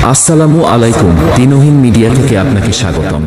আসসালামু আলাইকুম, দিনহীন মিডিয়া থেকে আপনাকে স্বাগতম।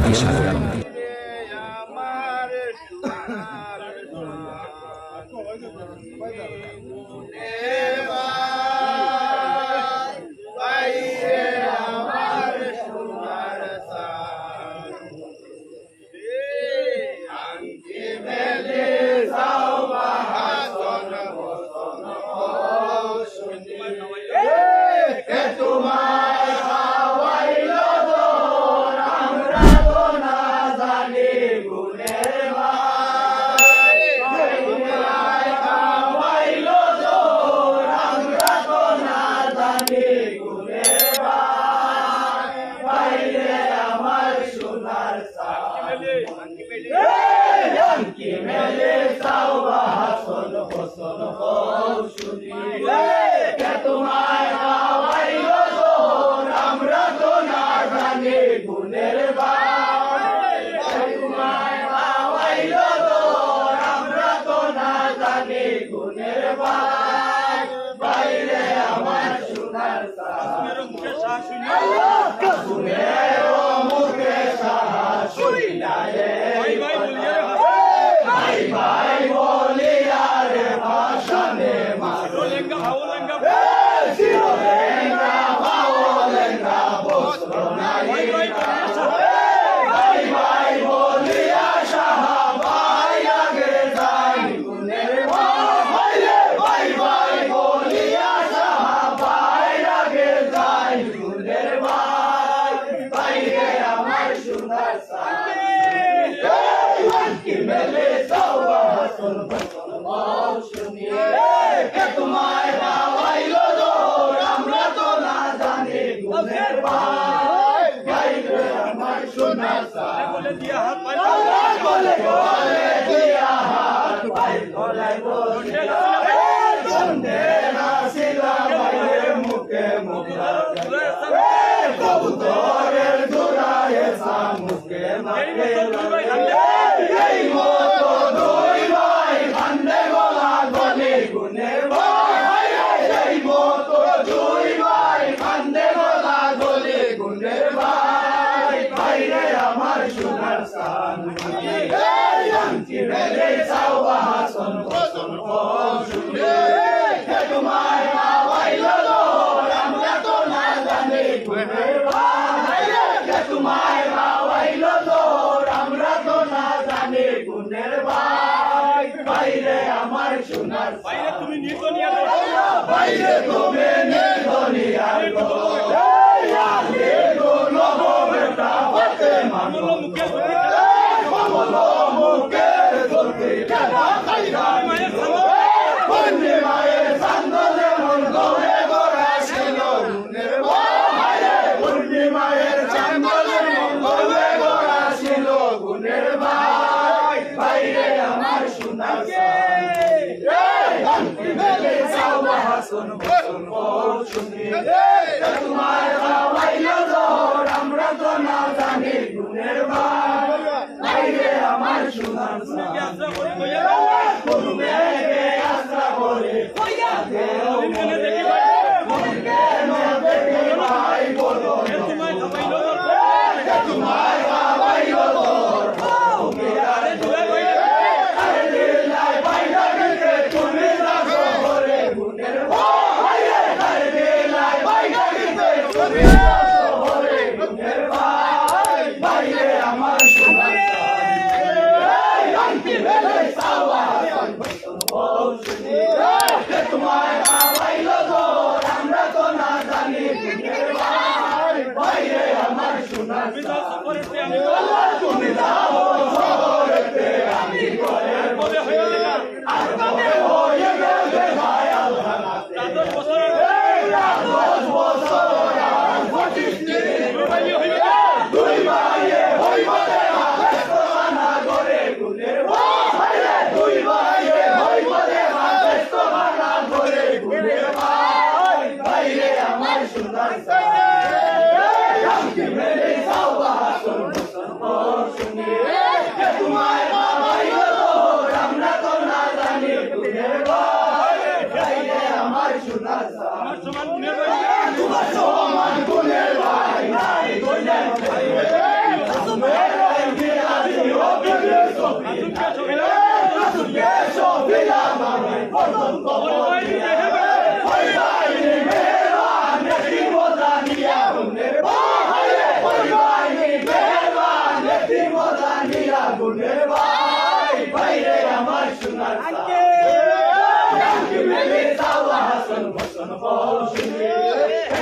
হোসেন কৌশলী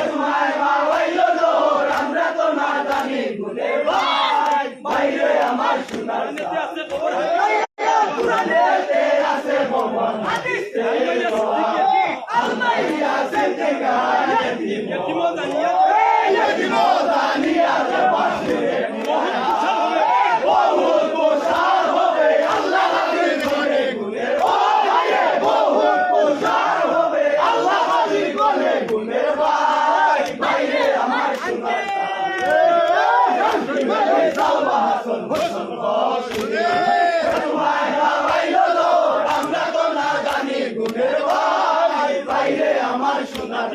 তোমায় হইল জোর আমরা তো না জানি গুনে ভাই বাইরে আমার সোনার কুরআনেতে আছে প্রমাণ হাদিসে আল্লাহই আছে ঠিকানা ইয়তিমো জানিয়া বাসে বহুত প্রসার হবে আল্লাহ হাজির করে গুনে ভাই বহুত প্রসার হবে আল্লাহ হাজির করে গুনে ভাই বাইরে আমার সোনার আমরা তো না জানি গুণের ভাই বাইরে আমার সোনার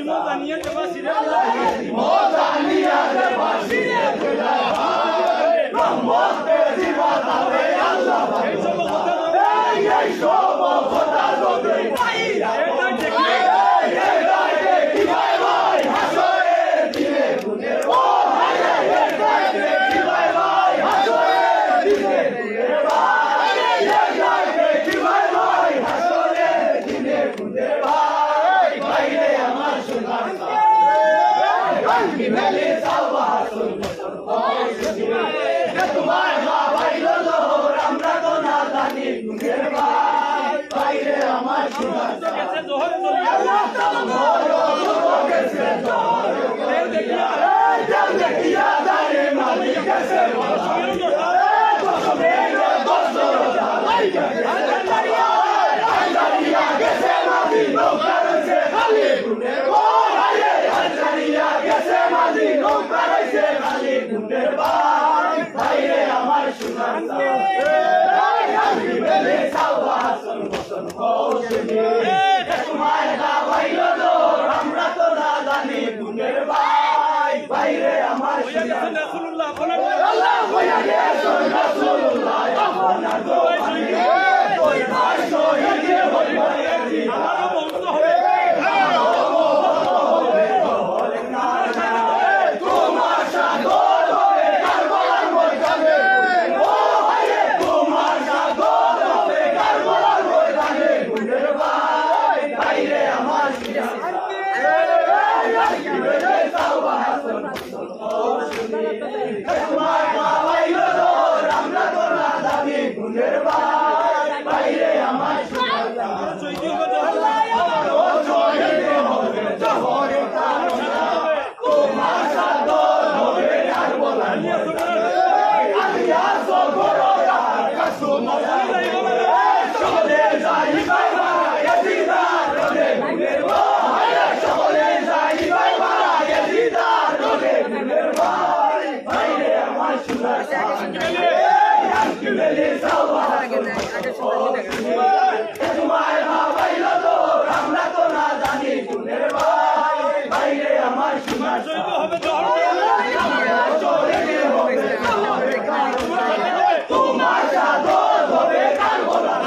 আমরা তো না জানি গুণের ভাই বাইরে আমার সোনার বাইরে আমার সোনার আমরা তো না জানি গুণের ভাই বাইরে আমার আমরা তো না জানি গুণের ভাই বাইরে আমার তোমার সাদর হবে আর বলা চলে যাই বাইরে আমার সোনার আমরা তো না জানি গুণের ভাই বাইরে আমার সোনার তোমার সাদর হবে কার বলা